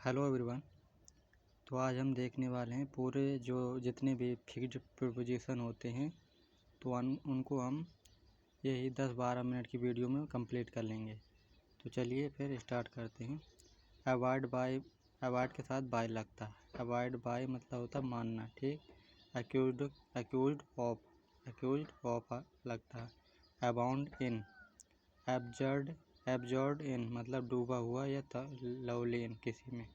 Hello everyone. तो आज हम देखने वाले हैं पूरे जो जितने भी फिक्स्ड प्रीपोजिशन होते हैं तो उनको हम यही 10-12 मिनट की वीडियो में कंप्लीट कर लेंगे। तो चलिए फिर स्टार्ट करते हैं। अवॉइड के साथ बाय लगता है। अवॉइड बाय मतलब होता है मानना, ठीक। अक्यूज्ड ऑफ लगता है। अबाउंड इन, एब्जर्ड इन मतलब डूबा हुआ या लवली इन किसी में।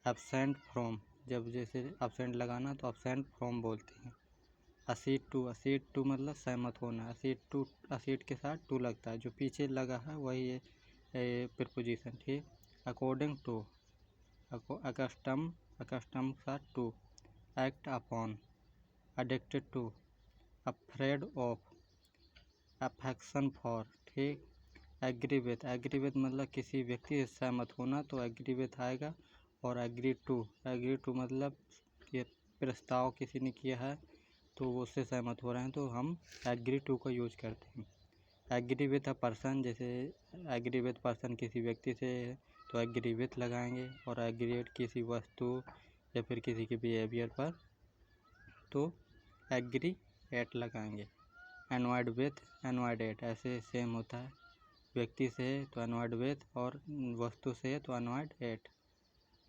एब्सेंट फ्रॉम, जब जैसे एब्सेंट लगाना तो एब्सेंट फ्रॉम बोलते हैं। असीड टू मतलब सहमत होना। असीड के साथ टू लगता है, जो पीछे लगा है वही है प्रीपोजिशन, ठीक। अकॉर्डिंग टू, अकस्टम के साथ to. Act upon, addicted to, afraid of, affection for, ठीक। एग्री विथ मतलब किसी व्यक्ति से सहमत होना तो एग्री विथ आएगा। और एग्री टू मतलब ये प्रस्ताव किसी ने किया है तो वो उससे सहमत हो रहे हैं तो हम एग्री टू का यूज करते हैं। एग्री विथ अ पर्सन, जैसे एग्री विथ पर्सन किसी व्यक्ति से तो एग्री विथ लगाएंगे। और एग्रीड किसी वस्तु या फिर किसी के बिहेवियर पर तो एग्री एट लगाएंगे। एनवाइड विथ, एनवाइड एट ऐसे सेम होता है। व्यक्ति से तो एनवाइड विथ और वस्तु से तो एनवाइड एट।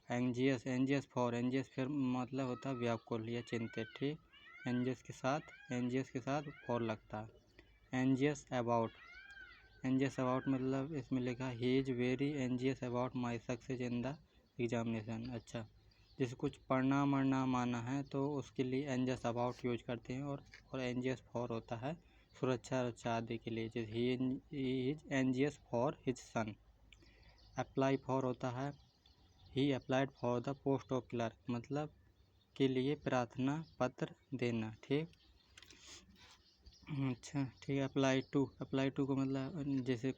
एंजियस फिर मतलब होता है व्याकुल या चिंतित, ठीक। एंजियस के साथ फॉर लगता है। एंजियस अबाउट मतलब इसमें लिखा he is very anxious about my success in the examination. अच्छा, जिसे कुछ पढ़ना माना है तो उसके लिए एंजियस अबाउट यूज करते हैं। और एंजियस फॉर होता है सुरक्षा आदि के लिए, जैसे he is anxious for his son. Apply for होता है he applied for the post of clerk मतलब के लिए प्रार्थना पत्र देना, ठीक। अच्छा, ठीक है। अप्लाई टू को मतलब जैसे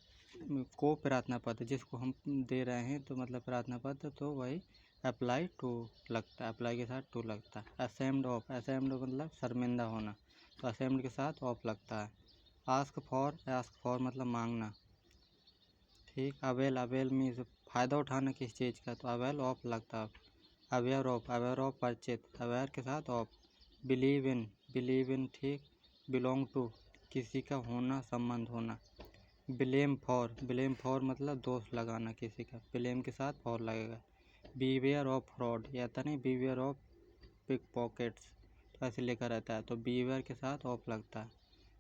को प्रार्थना पत्र जिसको हम दे रहे हैं तो मतलब प्रार्थना पत्र तो वही अप्लाई टू लगता है। अप्लाई के साथ टू लगता है। असेम्ड मतलब शर्मिंदा होना तो असेम्ड के साथ ऑफ लगता है। आस्क फॉर मतलब मांगना, ठीक। अवेल मीन्स फ़ायदा उठाना किस चीज़ का तो अवेल ऑफ लगता है। अवेयर ऑफ परिचित, अवेयर के साथ ऑफ। बिलीव इन, ठीक। बिलोंग टू किसी का होना, संबंध होना। ब्लेम फॉर मतलब दोष लगाना किसी का, ब्लेम के साथ फॉर लगेगा। बीवेयर ऑफ फ्रॉड या था नहीं, बीवेयर ऑफ पिक पॉकेट्स तो ऐसे लिखा रहता है तो बीवेयर के साथ ऑफ लगता है।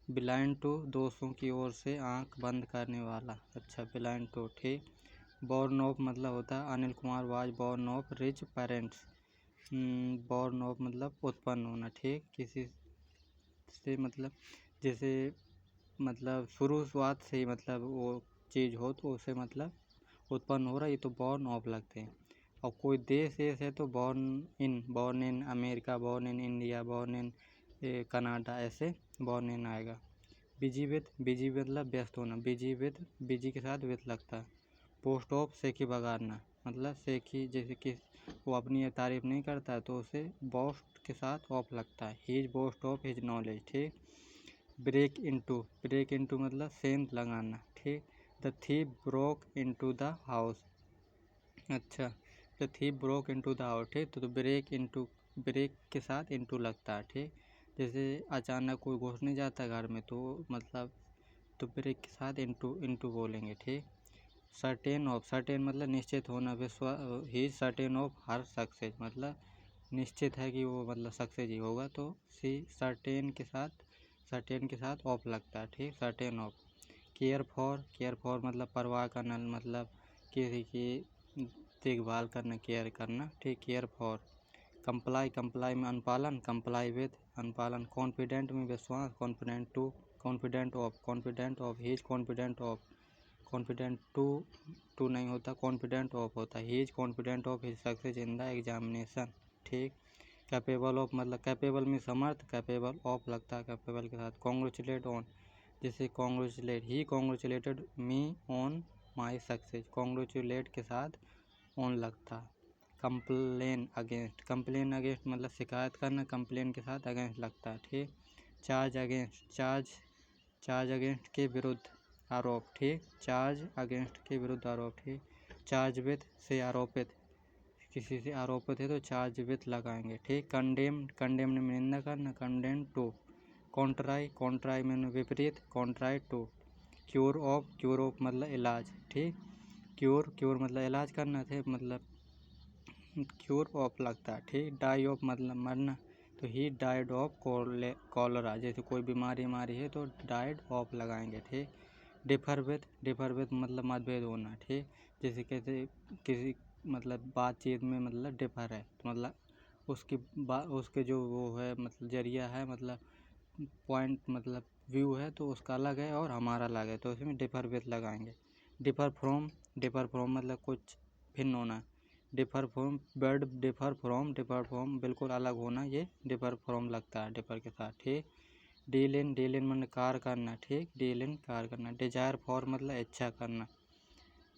ब्लाइंड टू दोस्तों की ओर से आंख बंद करने वाला। अच्छा, ब्लाइंड टू, ठीक। बॉर्न ऑफ मतलब होता है Anil Kumar was born of rich parents. Born of मतलब उत्पन्न होना, ठीक। किसी से मतलब जैसे मतलब शुरुआत से ही मतलब वो चीज़ हो तो उसे मतलब उत्पन्न हो रहा है, ये तो बॉर्न ऑफ लगते हैं। और कोई देश है तो born in America, born in India, born in Canada, ऐसे बॉर्न इन आएगा। बिजी मतलब व्यस्त होना। बिजी के साथ विथ लगता है। पोस्ट ऑफ सेखी बगाड़ना मतलब सेखी जैसे कि वो अपनी तारीफ नहीं करता है तो उसे बोस्ट के साथ ऑफ लगता है। He is boast of his knowledge, ठीक। ब्रेक इनटू मतलब सेंध लगाना, ठीक। The thief broke into the house. अच्छा, the thief broke into the house, ठीक। तो ब्रेक के साथ इनटू लगता है, ठीक। जैसे अचानक कोई घुसने जाता है घर में तो मतलब तो ब्रेक के साथ इनटू बोलेंगे, ठीक। सर्टेन मतलब निश्चित होना। ही सर्टेन ऑफ हर सक्सेस मतलब निश्चित है कि वो मतलब सक्सेस ही होगा तो सर्टेन के साथ ऑफ लगता है, ठीक। Certain of. केयर फॉर मतलब परवाह करना मतलब किसी की देखभाल करना, केयर करना, ठीक। Care for. कंप्लाई में अनुपालन, कंप्लाई विथ अनुपालन। कॉन्फिडेंट में विश्वास, confident of he is confident to नहीं होता, कॉन्फिडेंट ऑफ होता है। He is confident of his success in the examination, ठीक। कैपेबल ऑफ मतलब कैपेबल में समर्थ, कैपेबल ऑफ लगता है कैपेबल के साथ। कॉन्ग्रेचुलेट ऑन जैसे he congratulated me on my success, congratulate के साथ ऑन लगता है। कंप्लेन अगेंस्ट मतलब शिकायत करना, कंप्लेन के साथ अगेंस्ट लगता है, ठीक। चार्ज अगेंस्ट के विरुद्ध आरोप, ठीक। चार्ज अगेंस्ट के विरुद्ध आरोप, ठीक। चार्ज विथ से आरोपित, किसी से आरोपित है तो चार्ज विथ लगाएंगे, ठीक। कंडेम्ड, कंडेम्ड में निंदा करना, कंडेम टू। कॉन्ट्राई, कॉन्ट्राई में विपरीत, contrary to. Cure of, cure of मतलब इलाज, ठीक। क्योर, क्योर मतलब इलाज करना थे, मतलब क्योर ऑफ लगता है, ठीक। डाई ऑफ मतलब मरना, तो ही डाइड ऑफ कॉलरा, जैसे कोई बीमारी हमारी है तो डाइड ऑफ लगाएंगे, ठीक। डिफर विथ, डिफर विथ मतलब मतभेद होना, ठीक। जैसे कैसे किसी मतलब बातचीत में मतलब डिफर है तो मतलब उसके जो वो है मतलब जरिया है, मतलब पॉइंट मतलब व्यू है तो उसका अलग है और हमारा अलग है, तो इसमें डिफर विथ लगाएंगे। डिफर फ्रॉम, डिफर फ्रॉम मतलब कुछ भिन्न होना। Differ from bird, differ from बिल्कुल अलग होना, ये डिफर फ्रॉम लगता है डिफर के साथ, ठीक। डील इन, डील इन मतलब कार करना, ठीक। डील इन कार करना। डिजायर फॉर मतलब इच्छा करना,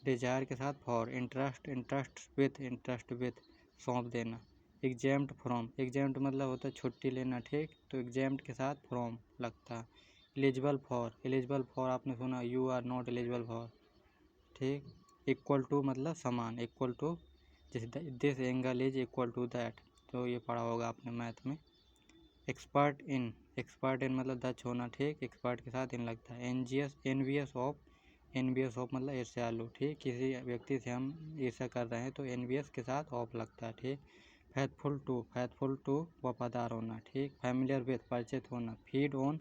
डिजायर के साथ फॉर। इंटरेस्ट, इंटरेस्ट विथ सौंप देना। एग्जेम्प्ट फ्रॉम, एग्जेम्प्ट मतलब होता है छुट्टी लेना, ठीक। तो एग्जेम्प्ट के साथ फ्रॉम लगता है। एलिजिबल फॉर, एलिजिबल फॉर आपने सुना you are not eligible for, ठीक। इक्वल टू मतलब समान, इक्वल टू, जैसे this angle is equal to that, तो ये पढ़ा होगा आपने मैथ में। एक्सपर्ट इन, एक्सपर्ट इन मतलब दक्ष होना, ठीक। एक्सपर्ट के साथ इन लगता है। एनजीएस, एनवीएस ऑफ, एनवीएस ऑफ मतलब ईर्ष्यालु, ठीक। किसी व्यक्ति से हम ईर्ष्या कर रहे हैं तो एनवीएस के साथ ऑफ लगता है, ठीक। फेथफुल टू वफादार होना, ठीक। फैमिलियर विथ परिचित होना। फीड ऑन,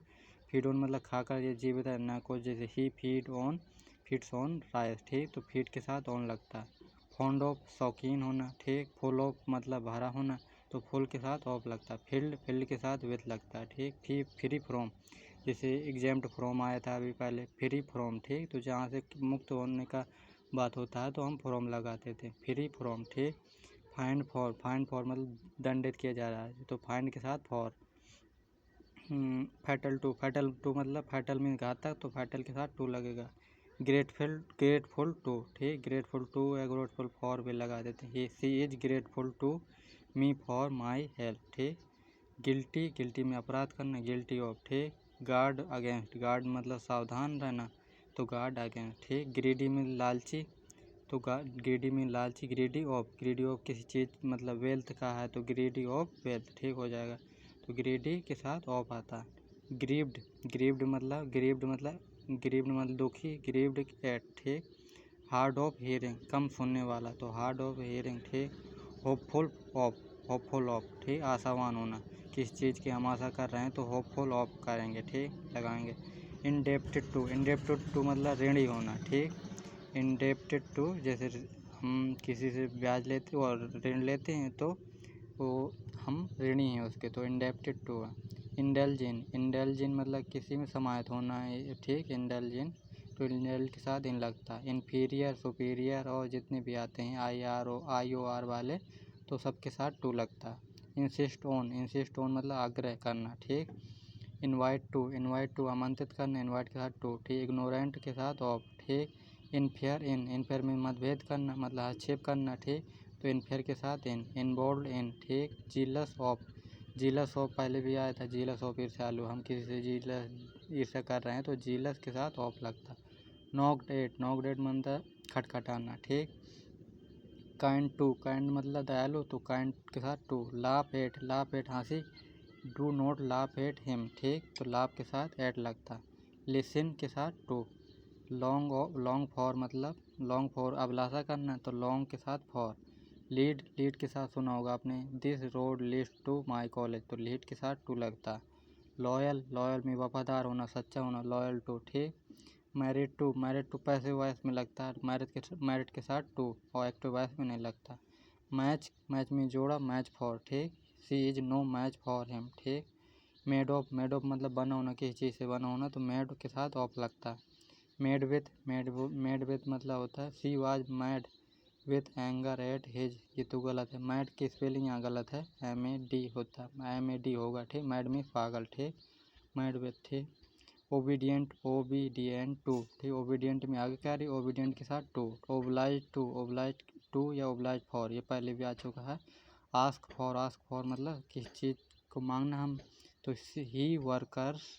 फीड ऑन मतलब खाकर ये जीवित रहना को, जैसे ही फीड्स ऑन राइस, ठीक। तो फीड के साथ ऑन लगता है। फॉन्ड ऑफ शौकीन होना, ठीक। फुल ऑफ मतलब भरा होना, तो फुल के साथ ऑफ लगता है। फील्ड, फील्ड के साथ विथ लगता है, ठीक। फ्री फ्रॉम, जैसे एग्जेम्प्ट फ्रॉम आया था अभी पहले, फ्री फ्रॉम, ठीक। तो जहाँ से मुक्त होने का बात होता है तो हम फ्रॉम लगाते थे, फ्री फ्रॉम, ठीक। फाइंड फॉर, फाइंड फॉर मतलब दंडित किया जा रहा है तो फाइंड के साथ for. Fatal to, fatal to मतलब फैटल में घातक तो फैटल के साथ टू लगेगा। ग्रेटफुल, ग्रेटफुल टू, ठीक। ग्रेटफुल टू या ग्रेटफुल फॉर भी लगा देते हैं। She is grateful to me for my help, ठीक। गिल्टी, गिल्टी में अपराध करना, गिल्टी ऑफ, ठीक। गार्ड अगेंस्ट, गार्ड मतलब सावधान रहना, तो गार्ड अगेंस्ट, ठीक। ग्रीडी में लालची, तो ग्रीडी में लालची। ग्रीडी ऑफ किसी चीज़ मतलब वेल्थ का है तो ग्रीडी ऑफ वेल्थ, ठीक हो जाएगा। तो ग्रीडी के साथ ऑफ आता है। ग्रीव्ड, ग्रीव्ड मतलब दुखी, ग्रीव्ड एट, ठीक। हार्ड ऑफ हियरिंग कम सुनने वाला, तो हार्ड ऑफ हियरिंग, ठीक। होपफुल ऑफ, होपफुल ऑफ, ठीक। आशावान होना, किस चीज़ की हम आशा कर रहे हैं तो होपफुल ऑफ करेंगे, ठीक, लगाएंगे। इंडेप्टेड टू, इंडेप्टेड टू मतलब ऋणी होना, ठीक। इंडेप्टेड टू जैसे हम किसी से ब्याज लेते और ऋण लेते हैं तो वो हम ऋणी हैं उसके, तो इंडेप्टेड टू है। इंडेल्जिन, इंडेल्जिन मतलब किसी में समाहित होना है, ठीक। इंडेल्जिन, तो इंडेल के साथ इन लगता है। इन्फीरियर, सुपीरियर और जितने भी आते हैं आई ओ आर वाले तो सबके साथ टू लगता है। इंसिस्ट ऑन, इंसिस्ट ऑन मतलब आग्रह करना, ठीक। इनवाइट टू आमंत्रित करना, इनवाइट के साथ टू, ठीक। इग्नोरेंट के साथ ऑफ, ठीक। इनफेयर, इनफेयर में मतभेद करना मतलब आक्षेप करना, ठीक। तो इनफेयर के साथ इनवॉल्व इन, ठीक। जीलस ऑफ पहले भी आया था, जीलस ऑफ ईर्ष्यालु, हम किसी से ईर्ष्या कर रहे हैं तो जीलस के साथ ऑफ लगता। नॉक्ड एट मतलब खटखटाना, ठीक। काइंड मतलब दयालु, तो काइंड के साथ टू। लाफ एट हंसी, do not laugh at him, ठीक। तो लाफ के साथ एट लगता। लिसन के साथ टू। लॉन्ग फॉर मतलब लॉन्ग फॉर अभिलाषा करना, तो लॉन्ग के साथ फॉर। लीड के साथ सुना होगा आपने, this road leads to my college, तो लीड के साथ टू लगता। लॉयल में वफादार होना, सच्चा होना, लॉयल टू, ठीक। मैरिड टू पैसिव वॉइस में लगता है, मैरिड के साथ टू और एक्टिव वॉइस में नहीं लगता। मैच में जोड़ा, मैच फॉर, ठीक। She is no match for him, ठीक। मेड ऑफ मतलब बना होना, किसी चीज़ से बना होना, तो मेड के साथ ऑफ लगता है। मेड विथ मतलब होता है she was mad with anger at his, ये तो गलत है, मैड की स्पेलिंग यहाँ गलत है, MAD होता है, MAD होगा, ठीक। मैड में पागल, ठीक। मैड विथ, ठीक। ओबीडियंट टू, ठीक। ओबीडियंट में आगे क्या रही, ओबीडियंट के साथ टू। ओब्लाइज टू या ओब्लाइज फॉर, ये पहले भी आ चुका है। आस्क फॉर मतलब किस चीज़ को मांगना हम, तो ही वर्कर्स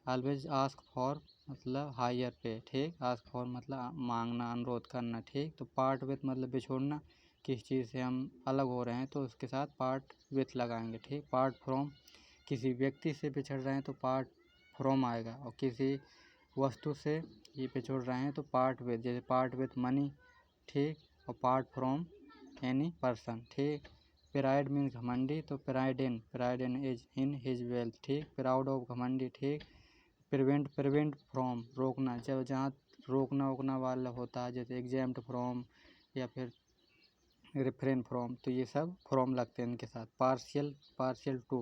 ऑलवेज आस्क फॉर मतलब हायर पे, ठीक। आस्क फॉर मतलब मांगना, अनुरोध करना, ठीक। तो पार्ट विथ मतलब बिछोड़ना, किसी चीज़ से हम अलग हो रहे हैं तो उसके साथ पार्ट विथ लगाएंगे, ठीक। पार्ट फ्रॉम, किसी व्यक्ति से बिछड़ रहे हैं तो पार्ट फ्रॉम आएगा, और किसी वस्तु से ये बिछड़ रहे हैं तो पार्ट विथ, जैसे पार्ट विथ मनी, ठीक, और पार्ट फ्रॉम एनी पर्सन, ठीक। प्राइड मीन्स घमंडी, तो pride in is in his wealth, ठीक। प्राउड ऑफ घमंडी, ठीक। प्रिवेंट फ्रॉम रोकना, जब जहाँ रोकना वोकना वाला होता है, जैसे एग्जेम्प्ट फ्रॉम या फिर रिफ्रेन फ्रॉम, तो ये सब फ्रॉम लगते हैं इनके साथ। पार्शियल टू,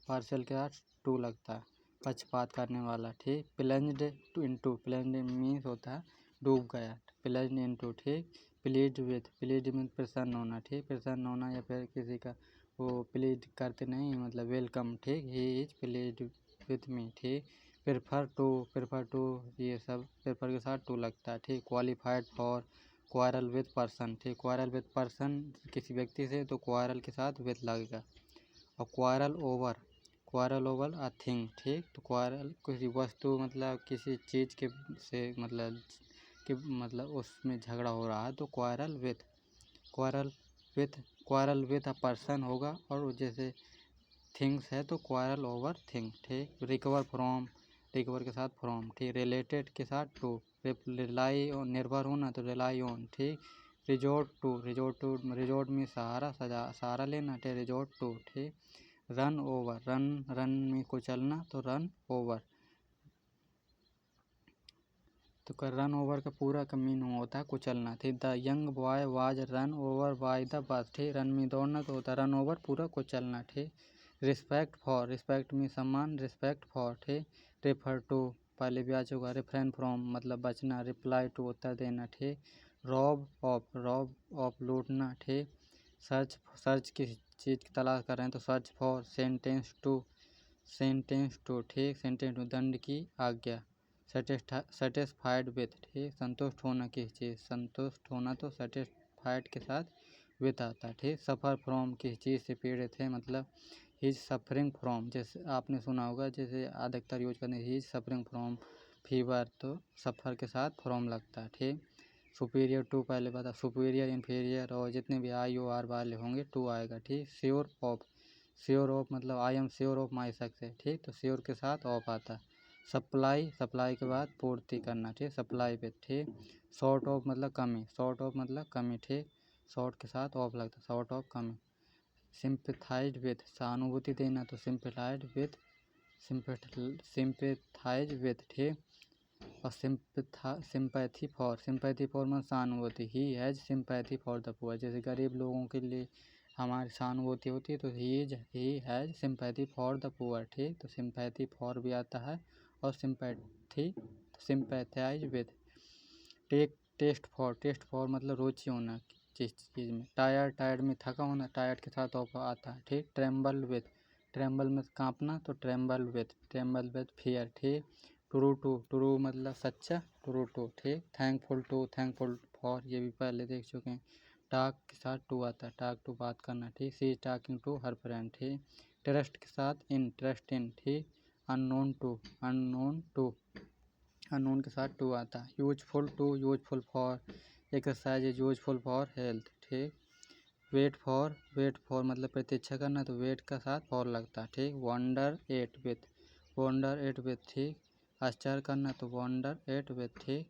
पार्शियल के साथ टू लगता है, पक्षपात करने वाला, ठीक। Plunged to into, plunged means होता है डूब गया, प्लंज्ड इनटू, ठीक। प्लीड विथ, प्लीड मीन्स प्रसन्न होना, ठीक। प्रसन्न होना या फिर किसी का वो प्लीड करते नहीं, मतलब वेलकम, ठीक। He is pleased with me, ठीक। प्रेफर टू, ये सब प्रेफर के साथ टू लगता है, ठीक। Qualified for, quarrel with person, ठीक। क्वारल विथ पर्सन किसी व्यक्ति से, तो क्वारल के साथ विथ लगेगा। और क्वारल ओवर अ थिंग, ठीक। तो क्वारल किसी वस्तु, मतलब किसी चीज़ के से, मतलब उसमें झगड़ा हो रहा है तो क्वारल विथ अ पर्सन होगा, और जैसे थिंग्स है तो क्वारल ओवर थिंग, ठीक। रिकवर के साथ फ्रॉम, ठीक। रिलेटेड के साथ टू, रिलाई ऑन निर्भर होना तो रिलाई ऑन, ठीक। रिजोर्ट में सहारा लेना, ठीक। रिजोर्ट टू, ठीक। रन में कुचलना तो रन ओवर, तो रन ओवर का पूरा का मीनिंग होता है कुचलना, ठीक। The young boy was run over by the bus, ठीक। रन में दौड़ना तो होता है रन ओवर, पूरा कुचलना, ठीक। रिस्पेक्ट में सम्मान, रिस्पेक्ट फॉर, ठीक। रेफर टू पहले भी आ चुका, रिफ्रेन फ्रॉम मतलब बचना, रिप्लाई टू उत्तर देना, ठीक। रॉब ऑफ लूटना, ठीक। सर्च किसी चीज़ की तलाश कर रहे हैं तो सर्च फॉर, सेंटेंस टू, ठीक। सेंटेंस टू दंड की आज्ञा। सेटिस्फाइड विथ, ठीक। संतुष्ट होना किसी चीज़, संतुष्ट होना तो सेटिस्फाइड के साथ विथ आता है, ठीक। सफ़र फ्रॉम किसी चीज़ से पीड़ित है, मतलब ही इज सफरिंग फ्रॉम, जैसे आपने सुना होगा, जैसे अधिकतर यूज करने he is suffering from fever, तो सफ़र के साथ फ्रॉम लगता है, ठीक। सुपीरियर टू पहले बता, सुपीरियर इन्फीरियर और जितने भी IOR वाले होंगे टू आएगा, ठीक। श्योर ऑफ मतलब I am sure of my success, ठीक। तो श्योर के साथ ऑफ आता है। सप्लाई के बाद पूर्ति करना, ठीक। सप्लाई पे, ठीक। शॉर्ट ऑफ मतलब कमी, ठीक। शॉर्ट के साथ ऑफ लगता है, शॉर्ट ऑफ कमी। सिंपैथाइज विथ सहानुभूति देना तो सिंपैथाइज विथ, ठीक। और सिंपैथी फॉर मतलब सहानुभूति, he has sympathy for the poor, जैसे गरीब लोगों के लिए हमारी सहानुभूति होती है तो he has sympathy for the poor, ठीक। तो सिंपैथी फॉर भी आता है और सिंपैथाइज विथ। टेस्ट फॉर मतलब रुचि होना जिस चीज़ में। टायर्ड में थका होना, टायर्ड के साथ ऑफ आता है, ठीक। ट्रेम्बल में कांपना तो ट्रेम्बल विथ फियर, ठीक। ट्रू मतलब सच्चा, ट्रू, ठीक। थैंकफुल फॉर, ये भी पहले देख चुके हैं। टॉक के साथ टू आता है, टॉक टू बात करना, ठीक। She is talking to her friend, ठीक। ट्रस्ट के साथ ट्रस्ट इन, ठीक। अननोन के साथ टू आता है। Useful for exercise is useful for health, ठीक। वेट फॉर मतलब प्रतीक्षा करना तो वेट का साथ फॉर लगता है, ठीक। वंडर एट विथ, ठीक। आश्चर्य करना तो वंडर एट विथ, ठीक।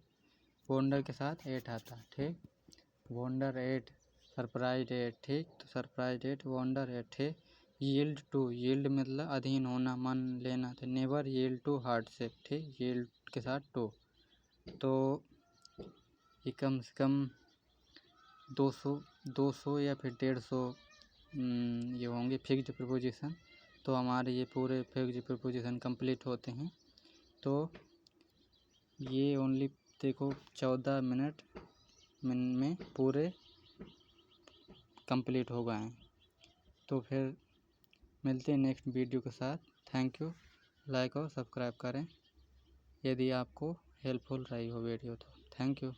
वंडर के साथ एट आता है, ठीक। वंडर एट, सरप्राइज एट, ठीक। तो सरप्राइज एट, वंडर एट, ठीक। यील्ड मतलब अधीन होना, मन लेना तो नेवर यील्ड टू हार्डशिप, ठीक। यील्ड के साथ टू, तो ये कम से कम 200 या फिर 150 ये होंगे फिक्स्ड प्रीपोजिशन, तो हमारे ये पूरे फिक्स्ड प्रीपोजिशन कंप्लीट होते हैं। तो ये ओनली देखो 14 मिनट में पूरे कंप्लीट हो गए हैं। तो फिर मिलते हैं नेक्स्ट वीडियो के साथ। Thank you. लाइक और सब्सक्राइब करें यदि आपको हेल्पफुल रही हो वीडियो तो। Thank you.